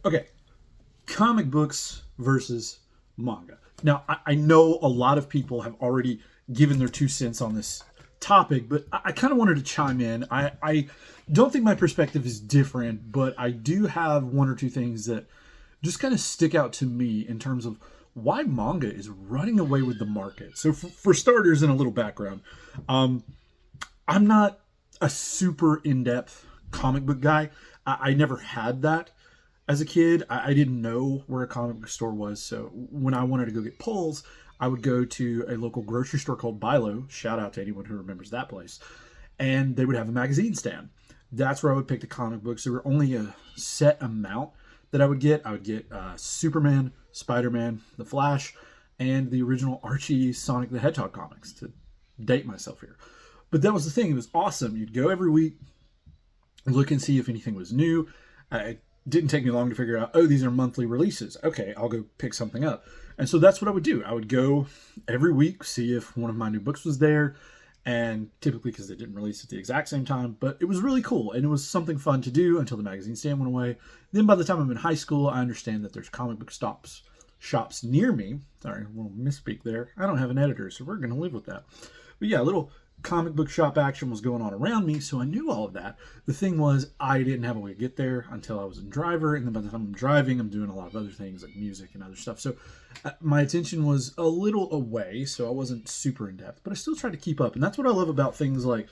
Okay, comic books versus manga. Now, I know a lot of people have already given their 2 cents on this topic, but I kind of wanted to chime in. I don't think my perspective is different, but I do have one or two things that just kind of stick out to me in terms of why manga is running away with the market. So, for starters, and a little background, um, I'm not a super in depth comic book guy. I never had that as a kid. I didn't know where a comic book store was. So when I wanted to go get pulls, I would go to a local grocery store called Bilo. Shout out to anyone who remembers that place. And they would have a magazine stand. That's where I would pick the comic books. There were only a set amount that I would get. I would get Superman, Spider Man, The Flash, and the original Archie Sonic the Hedgehog comics, to date myself here. But that was the thing. It was awesome. You'd go every week, look and see if anything was new. It didn't take me long to figure out, oh, these are monthly releases. Okay, I'll go pick something up. And so that's what I would do. I would go every week, see if one of my new books was there. And typically, because they didn't release at the exact same time, but it was really cool. And it was something fun to do until the magazine stand went away. Then by the time I'm in high school, I understand that there's comic book shops near me. Sorry, a little misspeak there. I don't have an editor, so we're going to live with that. But yeah, a little comic book shop action was going on around me, so I knew all of that. The thing was, I didn't have a way to get there until I was in driver, and then by the time I'm driving, I'm doing a lot of other things like music and other stuff. So my attention was a little away, so I wasn't super in depth, but I still tried to keep up, and that's what I love about things like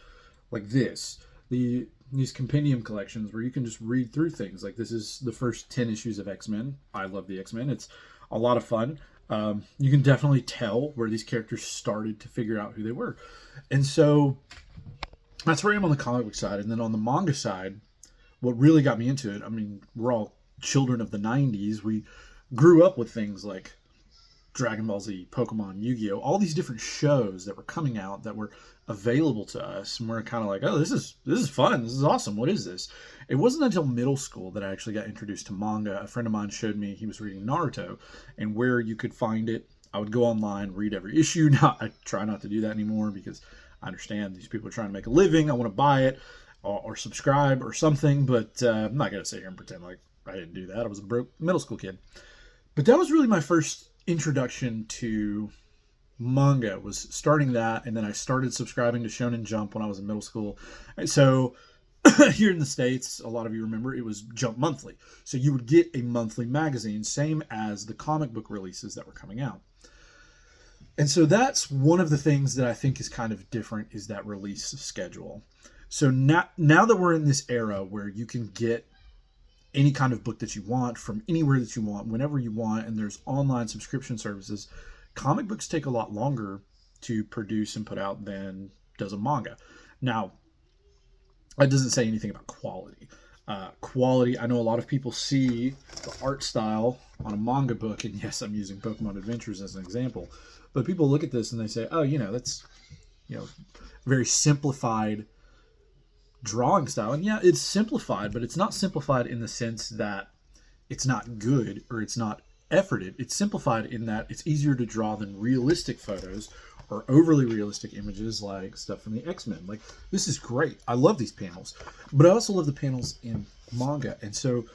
this, these compendium collections where you can just read through things. Like this is the first 10 issues of X-Men. I love the X-Men. It's a lot of fun. You can definitely tell where these characters started to figure out who they were. And so that's where I am on the comic book side. And then on the manga side, what really got me into it, I mean, we're all children of the 90s. We grew up with things like Dragon Ball Z, Pokemon, Yu-Gi-Oh, all these different shows that were coming out that were available to us, and we're kind of like, oh, this is fun, this is awesome. What is this? It wasn't until middle school that I actually got introduced to manga. A friend of mine showed me, he was reading Naruto, and where you could find it. I would go online, read every issue. Now I try not to do that anymore because I understand these people are trying to make a living. I want to buy it or subscribe or something, but I'm not gonna sit here and pretend like I didn't do that. I was a broke middle school kid. But that was really my first introduction to manga, was starting that, and then I started subscribing to Shonen Jump when I was in middle school. And so here in the States, a lot of you remember, it was Jump Monthly. So you would get a monthly magazine, same as the comic book releases that were coming out. And so that's one of the things that I think is kind of different, is that release schedule. So now that we're in this era where you can get any kind of book that you want from anywhere that you want, whenever you want, and there's online subscription services, comic books take a lot longer to produce and put out than does a manga. Now, that doesn't say anything about quality. Quality, I know a lot of people see the art style on a manga book, and yes, I'm using Pokemon Adventures as an example, but people look at this and they say, oh, that's, very simplified drawing style. And yeah, it's simplified, but it's not simplified in the sense that it's not good or it's not efforted. It's simplified in that it's easier to draw than realistic photos or overly realistic images like stuff from the X-Men. Like, this is great. I love these panels, but I also love the panels in manga. And so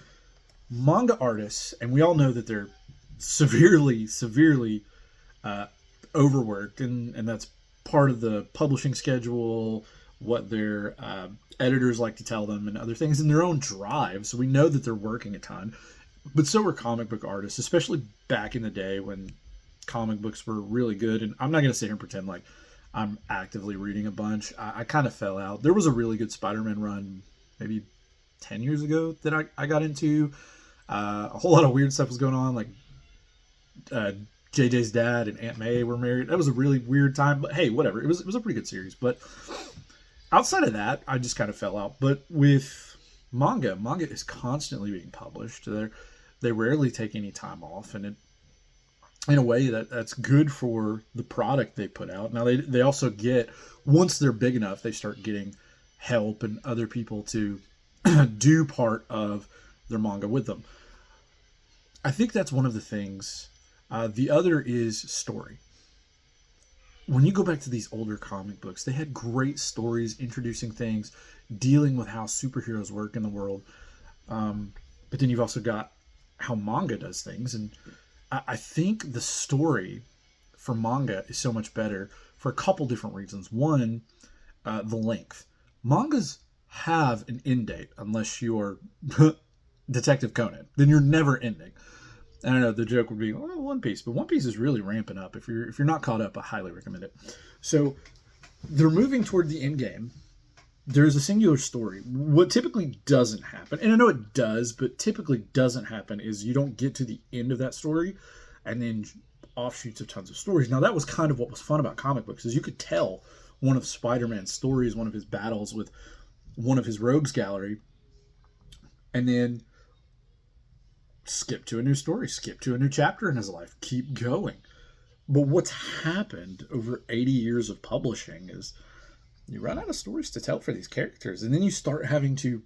manga artists, and we all know that they're severely overworked, and that's part of the publishing schedule, what their editors like to tell them, and other things in their own drive. So we know that they're working a ton. But so were comic book artists, especially back in the day when comic books were really good. And I'm not going to sit here and pretend like I'm actively reading a bunch. I kind of fell out. There was a really good Spider-Man run maybe 10 years ago that I got into. A whole lot of weird stuff was going on, like JJ's dad and Aunt May were married. That was a really weird time, but hey, whatever. It was a pretty good series. But outside of that, I just kind of fell out. But with manga is constantly being published. They rarely take any time off, and in a way that's good for the product they put out. Now they also get, once they're big enough, they start getting help and other people to do part of their manga with them. I think that's one of the things. The other is story. When you go back to these older comic books, they had great stories introducing things, dealing with how superheroes work in the world. But then you've also got how manga does things. And I think the story for manga is so much better for a couple different reasons. One, the length. Mangas have an end date unless you're Detective Conan. Then you're never ending. I don't know. The joke would be, oh, One Piece, but One Piece is really ramping up. If you're not caught up, I highly recommend it. So they're moving toward the end game. There's a singular story. What typically doesn't happen, and I know it does, but typically doesn't happen, is you don't get to the end of that story, and then offshoots of tons of stories. Now that was kind of what was fun about comic books, is you could tell one of Spider-Man's stories, one of his battles with one of his rogues gallery, and then skip to a new story, skip to a new chapter in his life, keep going. But what's happened over 80 years of publishing is you run out of stories to tell for these characters, and then you start having to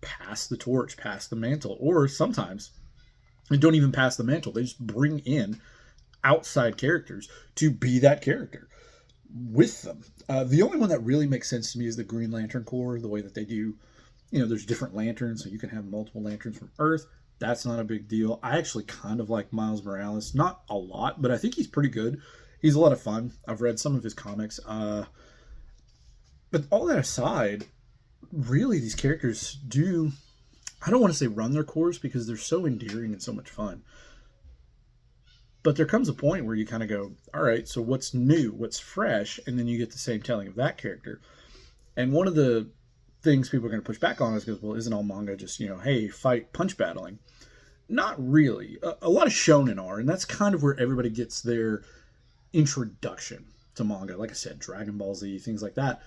pass the torch, pass the mantle, or sometimes they don't even pass the mantle. They just bring in outside characters to be that character with them. The only one that really makes sense to me is the Green Lantern Corps, the way that they do, there's different lanterns, so you can have multiple lanterns from Earth. That's not a big deal. I actually kind of like Miles Morales. Not a lot, but I think he's pretty good. He's a lot of fun. I've read some of his comics. But all that aside, really these characters do, I don't want to say run their course because they're so endearing and so much fun. But there comes a point where you kind of go, all right, so what's new? What's fresh? And then you get the same telling of that character. And one of the things people are going to push back on is, well, isn't all manga just, hey, fight, punch battling? Not really. A lot of shonen are, and that's kind of where everybody gets their introduction to manga. Like I said, Dragon Ball Z, things like that.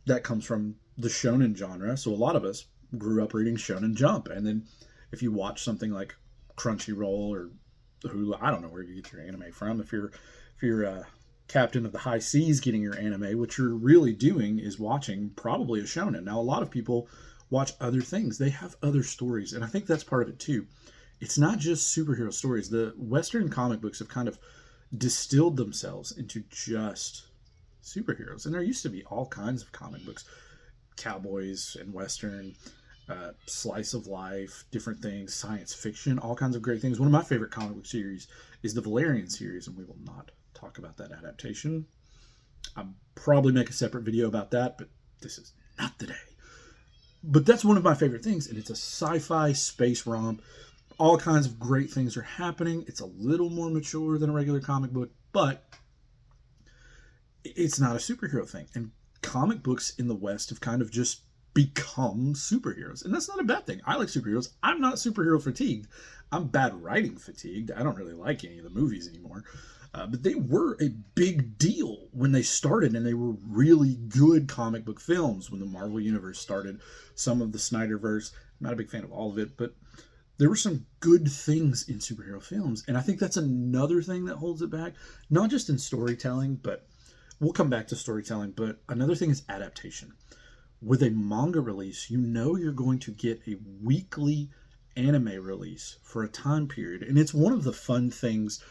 That comes from the shonen genre. So a lot of us grew up reading Shonen Jump. And then if you watch something like Crunchyroll or Hulu, I don't know where you get your anime from. If you're Captain of the High Seas getting your anime, what you're really doing is watching probably a shonen. Now, a lot of people watch other things. They have other stories. And I think that's part of it too. It's not just superhero stories. The Western comic books have kind of distilled themselves into just superheroes. And there used to be all kinds of comic books, cowboys and Western, slice of life, different things, science fiction, all kinds of great things. One of my favorite comic book series is the Valerian series, and we will not talk about that adaptation. I'll probably make a separate video about that, but this is not the day. But that's one of my favorite things, and it's a sci-fi space romp. All kinds of great things are happening. It's a little more mature than a regular comic book, but it's not a superhero thing. And comic books in the West have kind of just become superheroes. And that's not a bad thing. I like superheroes. I'm not superhero fatigued. I'm bad writing fatigued. I don't really like any of the movies anymore. But they were a big deal when they started, and they were really good comic book films when the Marvel Universe started. Some of the Snyderverse, I'm not a big fan of all of it, but there were some good things in superhero films. And I think that's another thing that holds it back. Not just in storytelling, but we'll come back to storytelling. But another thing is adaptation. With a manga release, you're going to get a weekly anime release for a time period. And it's one of the fun things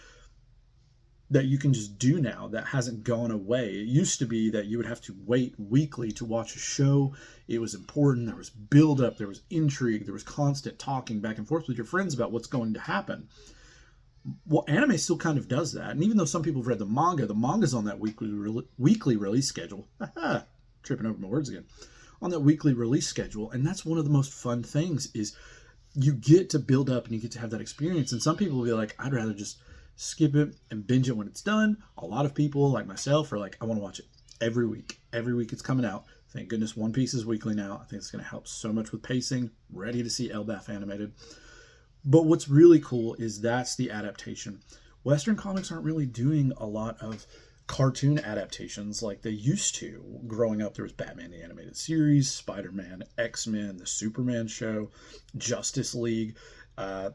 that you can just do now that hasn't gone away. It used to be that you would have to wait weekly to watch a show. It was important. There was build-up. There was intrigue. There was constant talking back and forth with your friends about what's going to happen. Well, anime still kind of does that. And even though some people have read the manga's on that weekly release schedule. Tripping over my words again. On that weekly release schedule. And that's one of the most fun things is you get to build up and you get to have that experience. And some people will be like, I'd rather just skip it and binge it when it's done. A lot of people like myself are like, I want to watch it every week. Every week it's coming out. Thank goodness One Piece is weekly now. I think it's going to help so much with pacing. Ready to see Elbaf animated. But what's really cool is that's the adaptation. Western comics aren't really doing a lot of cartoon adaptations like they used to. Growing up, there was Batman the Animated Series, Spider-Man, X-Men, the Superman show, Justice League.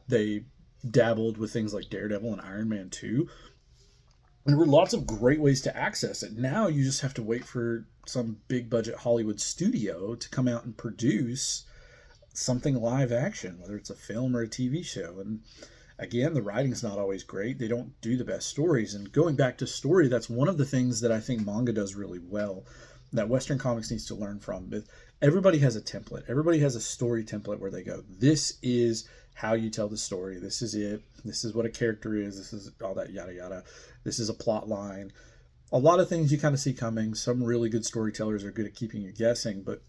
They dabbled with things like Daredevil and Iron Man 2. And there were lots of great ways to access it. Now you just have to wait for some big budget Hollywood studio to come out and produce something live action, whether it's a film or a TV show. And again, the writing's not always great. They don't do the best stories. And going back to story, that's one of the things that I think manga does really well, that Western comics needs to learn from. But everybody has a template. Everybody has a story template where they go, this is how you tell the story. This is it. This is what a character is. This is all that yada yada. This is a plot line. A lot of things you kind of see coming. Some really good storytellers are good at keeping you guessing, but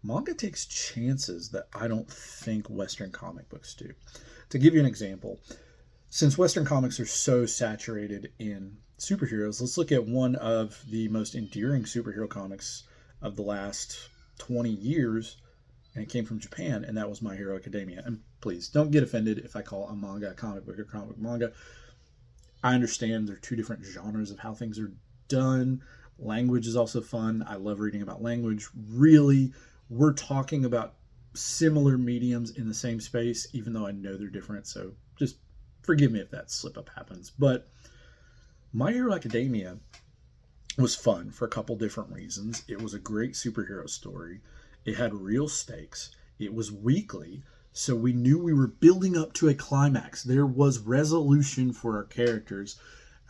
manga takes chances that I don't think Western comic books do. To give you an example, since Western comics are so saturated in superheroes, let's look at one of the most endearing superhero comics of the last 20 years, and it came from Japan, and that was My Hero Academia. And please, don't get offended if I call a manga a comic book or comic book manga. I understand there are two different genres of how things are done. Language is also fun. I love reading about language. Really, we're talking about similar mediums in the same space, even though I know they're different, so just forgive me if that slip up happens. But My Hero Academia was fun for a couple different reasons. It was a great superhero story. It had real stakes. It was weekly, so we knew we were building up to a climax. There was resolution for our characters.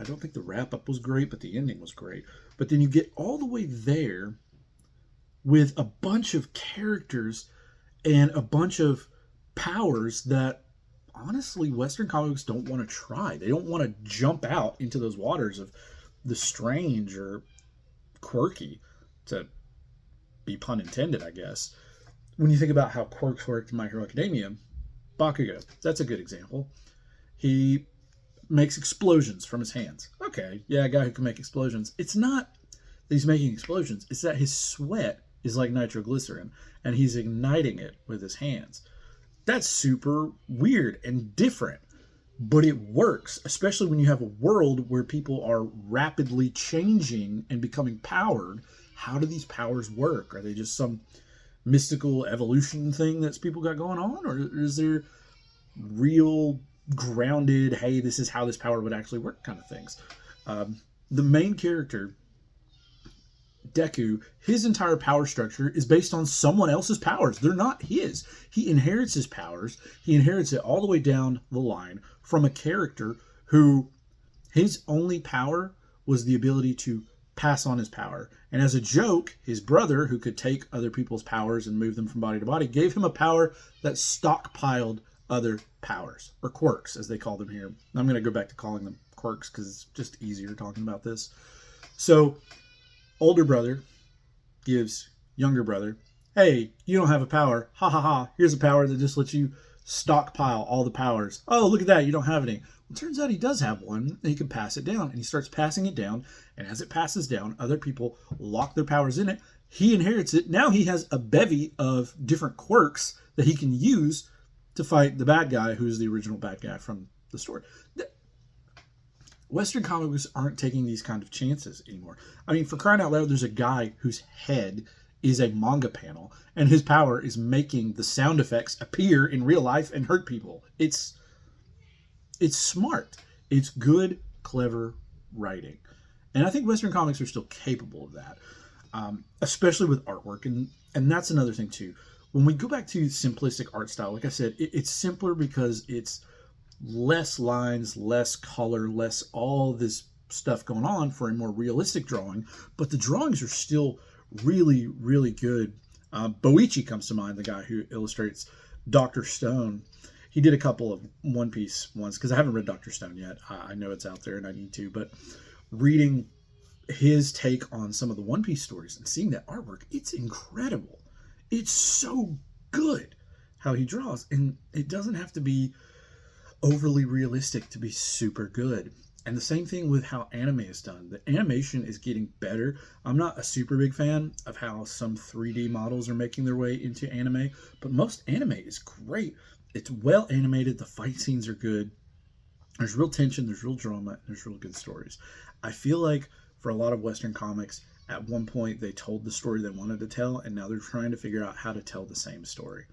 I don't think the wrap-up was great, but the ending was great. But then you get all the way there with a bunch of characters and a bunch of powers that, honestly, Western comics don't want to try. They don't want to jump out into those waters of the strange or quirky, to be pun intended, I guess. When you think about how quirks worked in My Hero Academia, Bakugo, that's a good example. He makes explosions from his hands. Okay, yeah, a guy who can make explosions. It's not that he's making explosions, it's that his sweat is like nitroglycerin, and he's igniting it with his hands. That's super weird and different, but it works, especially when you have a world where people are rapidly changing and becoming powered. How do these powers work? Are they just some mystical evolution thing that people got going on, or is there real grounded, hey, this is how this power would actually work kind of things? The main character, Deku, his entire power structure is based on someone else's powers. They're not his. He inherits his powers. He inherits it all the way down the line from a character who his only power was the ability to pass on his power. And as a joke, his brother, who could take other people's powers and move them from body to body, gave him a power that stockpiled other powers, or quirks, as they call them here. I'm going to go back to calling them quirks because it's just easier talking about this. So, older brother gives younger brother, hey, you don't have a power. Ha ha ha. Here's a power that just lets you stockpile all the powers. Oh, look at that. You don't have any. Well, turns out he does have one, and he can pass it down. And he starts passing it down. And as it passes down, other people lock their powers in it. He inherits it. Now he has a bevy of different quirks that he can use to fight the bad guy, who's the original bad guy from the story. Western comics aren't taking these kind of chances anymore. I mean, for crying out loud, there's a guy whose head is a manga panel, and his power is making the sound effects appear in real life and hurt people. It's smart. It's good, clever writing. And I think Western comics are still capable of that, especially with artwork. And that's another thing, too. When we go back to simplistic art style, like I said, it's simpler because it's less lines, less color, less all this stuff going on for a more realistic drawing, but the drawings are still really, really good. Boichi comes to mind, the guy who illustrates Dr. Stone. He did a couple of One Piece ones, because I haven't read Dr. Stone yet. I know it's out there and I need to, but reading his take on some of the One Piece stories and seeing that artwork, it's incredible. It's so good how he draws, and it doesn't have to be overly realistic to be super good. And the same thing with how anime is done. The animation is getting better. I'm not a super big fan of how some 3D models are making their way into anime, but most anime is great. It's well animated. The fight scenes are good. There's real tension, there's real drama, and there's real good stories. I feel like for a lot of Western comics, at one point they told the story they wanted to tell, and now they're trying to figure out how to tell the same story.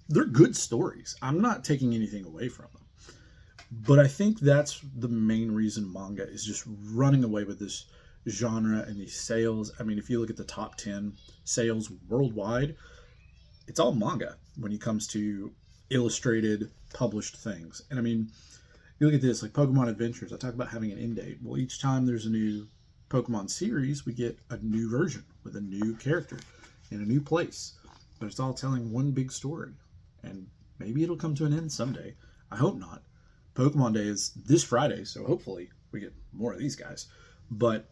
They're good stories. I'm not taking anything away from them. But I think that's the main reason manga is just running away with this genre and these sales. I mean, if you look at the top 10 sales worldwide, it's all manga when it comes to illustrated, published things. And I mean, you look at this, like Pokemon Adventures, I talk about having an end date. Well, each time there's a new Pokemon series, we get a new version with a new character in a new place. But it's all telling one big story. And Maybe it'll come to an end someday. I hope not. Pokemon Day is this Friday, so hopefully we get more of these guys. But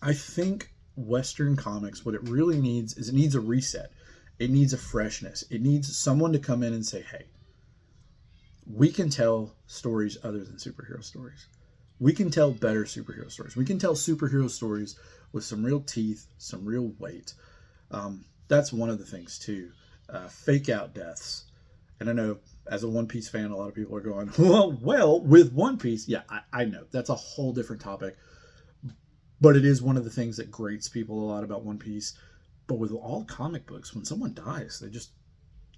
I think Western comics, what it really needs is it needs a reset. It needs a freshness. It needs someone to come in and say, hey, we can tell stories other than superhero stories. We can tell better superhero stories. We can tell superhero stories with some real teeth, some real weight. That's one of the things, too. Fake out deaths. And I know, as a One Piece fan, a lot of people are going, well, with One Piece. Yeah, I know. That's a whole different topic. But it is one of the things that grates people a lot about One Piece. But with all comic books, when someone dies, they just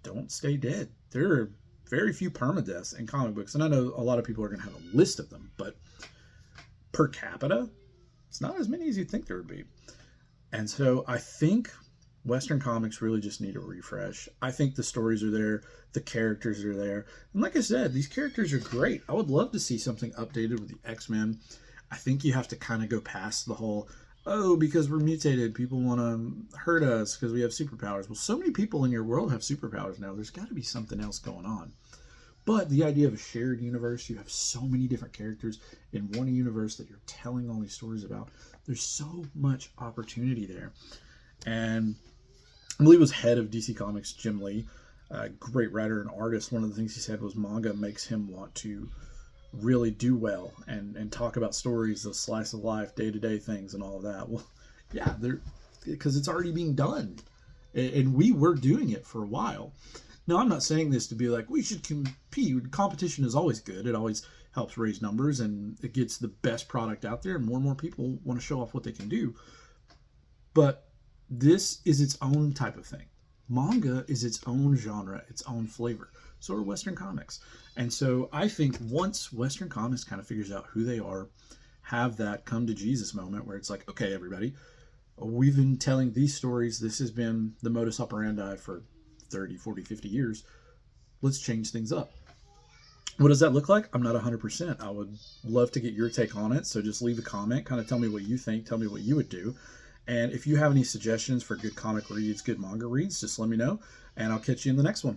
don't stay dead. There are very few permadeaths in comic books. And I know a lot of people are going to have a list of them. But per capita, it's not as many as you'd think there would be. And so I think Western comics really just need a refresh. I think the stories are there. The characters are there. And like I said, these characters are great. I would love to see something updated with the X-Men. I think you have to kind of go past the whole, oh, because we're mutated, people want to hurt us because we have superpowers. Well, so many people in your world have superpowers now. There's got to be something else going on. But the idea of a shared universe, you have so many different characters in one universe that you're telling all these stories about. There's so much opportunity there. And I believe it was head of DC Comics, Jim Lee, a great writer and artist. One of the things he said was manga makes him want to really do well and talk about stories, the slice of life, day-to-day things and all of that. Well, yeah, because it's already being done. And we were doing it for a while. Now, I'm not saying this to be like, we should compete. Competition is always good. It always helps raise numbers and it gets the best product out there and more people want to show off what they can do. But this is its own type of thing. Manga is its own genre, its own flavor. So are Western comics. And so I think once Western comics kind of figures out who they are, have that come to Jesus moment where it's like, okay, everybody, we've been telling these stories. This has been the modus operandi for 30, 40, 50 years. Let's change things up. What does that look like? I'm not 100%. I would love to get your take on it. So just leave a comment, kind of tell me what you think, tell me what you would do. And if you have any suggestions for good comic reads, good manga reads, just let me know, and I'll catch you in the next one.